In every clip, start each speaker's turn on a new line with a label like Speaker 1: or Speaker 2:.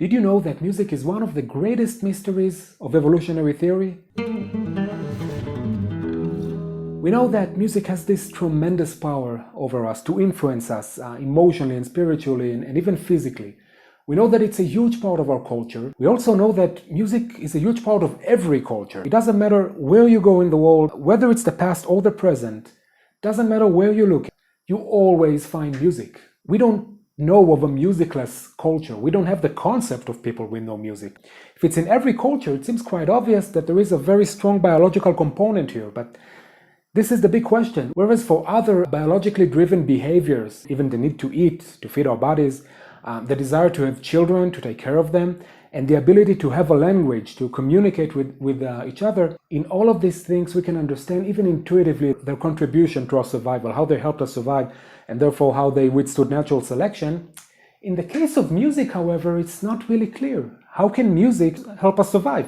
Speaker 1: Did you know that music is one of the greatest mysteries of evolutionary theory? We know that music has this tremendous power over us to influence us emotionally and spiritually and even physically. We know that it's a huge part of our culture. We also know that music is a huge part of every culture. It doesn't matter where you go in the world, whether it's the past or the present, doesn't matter where you look, you always find music. We don't know of a musicless culture. We don't have the concept of people with no music. If it's in every culture, it seems quite obvious that there is a very strong biological component here, but this is the big question. Whereas for other biologically driven behaviors, even the need to eat, to feed our bodies, the desire to have children, to take care of them, and the ability to have a language, to communicate with each other, in all of these things we can understand even intuitively their contribution to our survival, how they helped us survive, and therefore how they withstood natural selection. In the case of music, however, it's not really clear. How can music help us survive?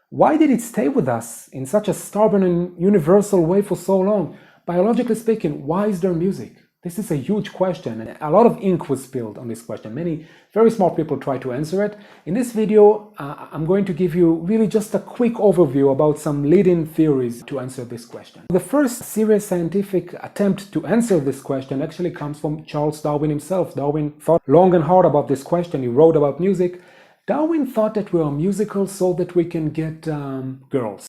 Speaker 1: Why did it stay with us in such a stubborn and universal way for so long? Biologically speaking, why is there music? This is a huge question, and a lot of ink was spilled on this question. Many very smart people try to answer it. In this video, I'm going to give you really just a quick overview about some leading theories to answer this question. The first serious scientific attempt to answer this question actually comes from Charles Darwin himself. Darwin thought long and hard about this question. He wrote about music. Darwin thought that we are musical so that we can get girls.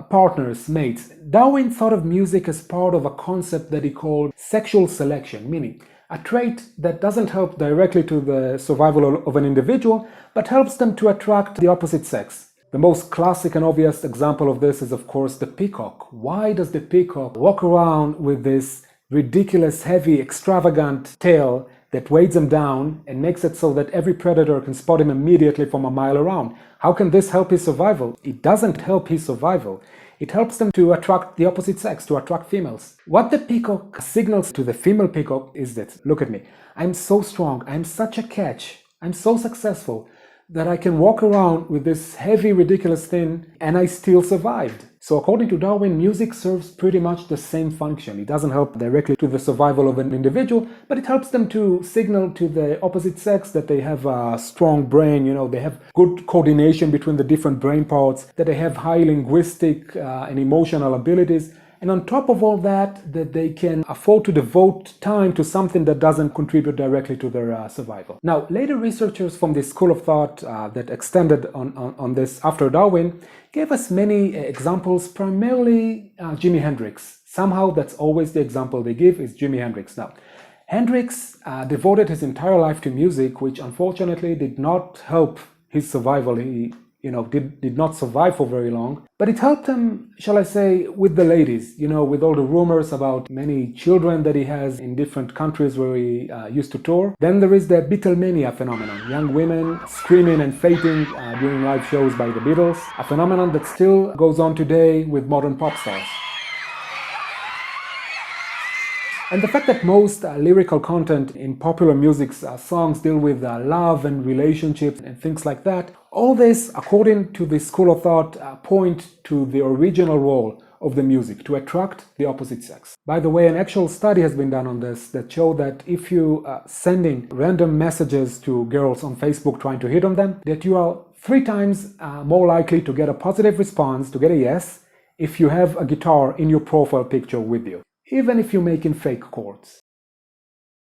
Speaker 1: Partners, mates. Darwin thought of music as part of a concept that he called sexual selection, meaning a trait that doesn't help directly to the survival of an individual, but helps them to attract the opposite sex. The most classic and obvious example of this is, of course, the peacock. Why does the peacock walk around with this ridiculous, heavy, extravagant tail that weighs him down and makes it so that every predator can spot him immediately from a mile around? How can this help his survival? It doesn't help his survival. It helps them to attract the opposite sex, to attract females. What the peacock signals to the female peacock is this: look at me, I'm so strong, I'm such a catch, I'm so successful that I can walk around with this heavy, ridiculous thing and I still survived. So according to Darwin, music serves pretty much the same function. It doesn't help directly to the survival of an individual, but it helps them to signal to the opposite sex that they have a strong brain, they have good coordination between the different brain parts, that they have high linguistic and emotional abilities. And on top of all that, that they can afford to devote time to something that doesn't contribute directly to their survival. Now, later researchers from this school of thought that extended on this after Darwin gave us many examples, primarily Jimi Hendrix. Somehow that's always the example they give, is Jimi Hendrix. Now, Hendrix devoted his entire life to music, which unfortunately did not help his survival. He did not survive for very long, but it helped him, shall I say, with the ladies, with all the rumors about many children that he has in different countries where he used to tour. Then there is the Beatlemania phenomenon, young women screaming and fainting during live shows by the Beatles, a phenomenon that still goes on today with modern pop stars. And the fact that most lyrical content in popular music songs deal with love and relationships and things like that, all this, according to the school of thought, point to the original role of the music, to attract the opposite sex. By the way, an actual study has been done on this that show that if you sending random messages to girls on Facebook trying to hit on them, that you are 3 times more likely to get a positive response, to get a yes, if you have a guitar in your profile picture with you, even if you're making fake chords.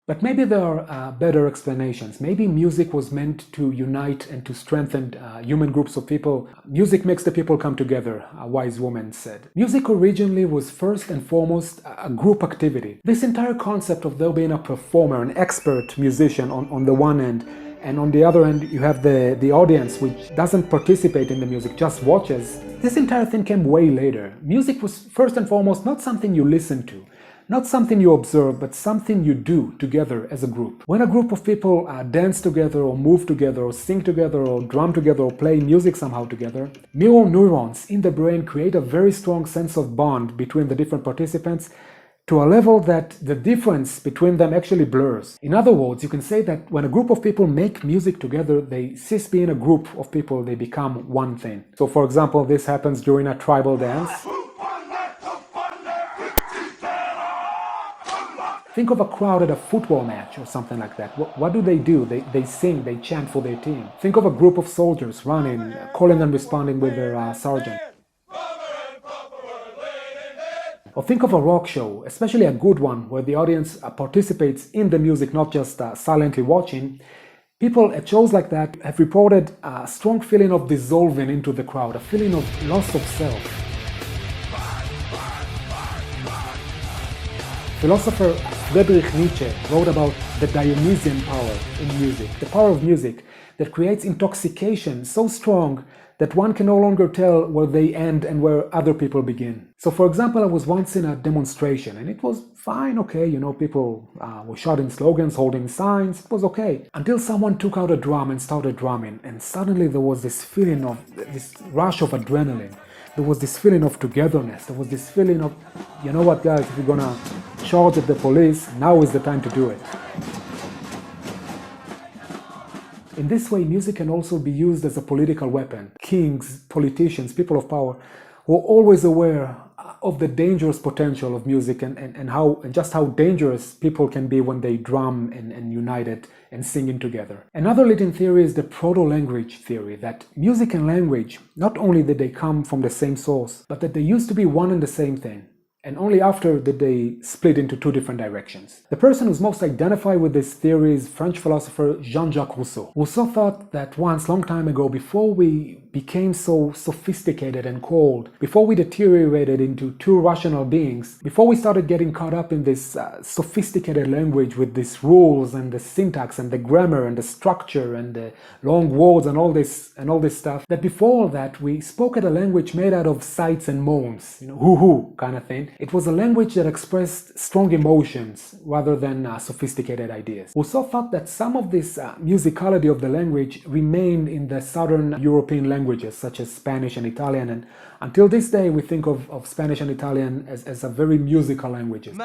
Speaker 1: But maybe there are better explanations. Maybe music was meant to unite and to strengthen human groups of people. Music makes the people come together, a wise woman said. Music originally was first and foremost a group activity. This entire concept of there being a performer, an expert musician on the one end, and on the other end you have the audience which doesn't participate in the music, just watches. This entire thing came way later. Music was first and foremost not something you listen to, not something you observe, but something you do together as a group. When a group of people dance together or move together or sing together or drum together or play music somehow together, mirror neurons in the brain create a very strong sense of bond between the different participants to a level that the difference between them actually blurs. In other words, you can say that when a group of people make music together, they cease being a group of people, they become one thing. So for example, this happens during a tribal dance. Think of a crowd at a football match or something like that. What do? They sing, they chant for their team. Think of a group of soldiers running, calling and responding with their sergeant. Or think of a rock show, especially a good one, where the audience participates in the music, not just silently watching. People at shows like that have reported a strong feeling of dissolving into the crowd, a feeling of loss of self. Philosopher Friedrich Nietzsche wrote about the Dionysian power in music, the power of music that creates intoxication so strong that one can no longer tell where they end and where other people begin. So for example, I was once in a demonstration and it was fine, okay, people were shouting slogans, holding signs, it was okay. Until someone took out a drum and started drumming, and suddenly there was this feeling of, this rush of adrenaline. There was this feeling of togetherness. There was this feeling of, you know what guys, if you're gonna charge at the police, now is the time to do it. In this way, music can also be used as a political weapon. Kings, politicians, people of power were always aware of the dangerous potential of music and just how dangerous people can be when they drum and unite it and singing together. Another leading theory is the Protolanguage Theory, that music and language, not only did they come from the same source, but that they used to be one and the same thing. And only after did they split into two different directions. The person who's most identified with this theory is French philosopher Jean-Jacques Rousseau. Rousseau thought that once, long time ago, before we became so sophisticated and cold, before we deteriorated into two rational beings, before we started getting caught up in this sophisticated language with these rules and the syntax and the grammar and the structure and the long words and all this stuff, that before all that we spoke at a language made out of sighs and moans, hoo-hoo kind of thing. It was a language that expressed strong emotions rather than sophisticated ideas. Rousseau thought that some of this musicality of the language remained in the southern European languages, such as Spanish and Italian, and until this day we think of Spanish and Italian as a very musical languages.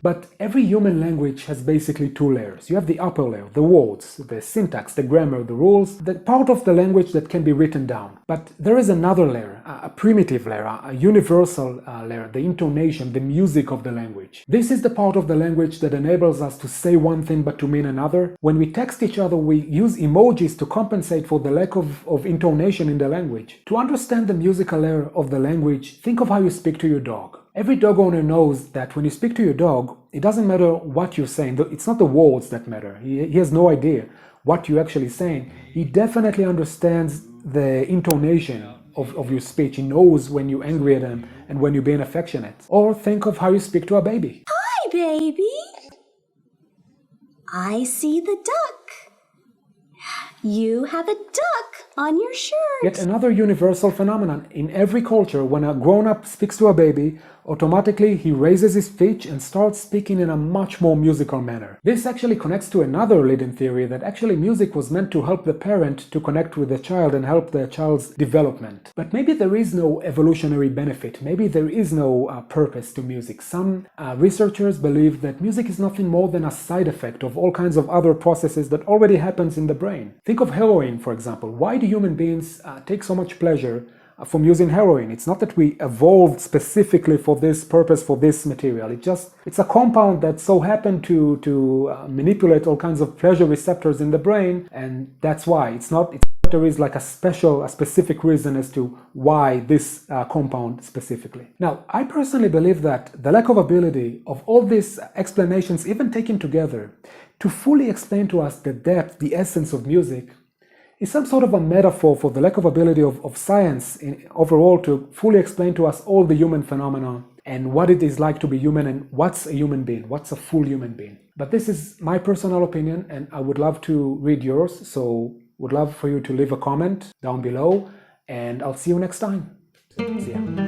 Speaker 1: But every human language has basically two layers. You have the upper layer, the words, the syntax, the grammar, the rules, the part of the language that can be written down. But there is another layer, a primitive layer, a universal layer, the intonation, the music of the language. This is the part of the language that enables us to say one thing but to mean another. When we text each other, we use emojis to compensate for the lack of intonation in the language. To understand the musical layer of the language, think of how you speak to your dog. Every dog owner knows that when you speak to your dog, it doesn't matter what you're saying. It's not the words that matter. He has no idea what you're actually saying. He definitely understands the intonation of your speech. He knows when you're angry at him and when you're being affectionate. Or think of how you speak to a baby.
Speaker 2: Hi, baby. I see the duck. You have a duck on your shirt.
Speaker 1: Yet another universal phenomenon. In every culture, when a grown-up speaks to a baby, automatically he raises his pitch and starts speaking in a much more musical manner. This actually connects to another leading theory that actually music was meant to help the parent to connect with the child and help the child's development. But maybe there is no evolutionary benefit. Maybe there is no purpose to music. Some researchers believe that music is nothing more than a side effect of all kinds of other processes that already happens in the brain. Think of heroin, for example. Why do human beings take so much pleasure from using heroin? It's not that we evolved specifically for this purpose, for this material. It's a compound that so happened to manipulate all kinds of pleasure receptors in the brain, and that's why. It's not that there is like a specific reason as to why this compound specifically. Now, I personally believe that the lack of ability of all these explanations, even taken together, to fully explain to us the depth, the essence of music, is some sort of a metaphor for the lack of ability of science overall to fully explain to us all the human phenomena and what it is like to be human and what's a human being, what's a full human being. But this is my personal opinion, and I would love to read yours, so would love for you to leave a comment down below, and I'll see you next time. See ya.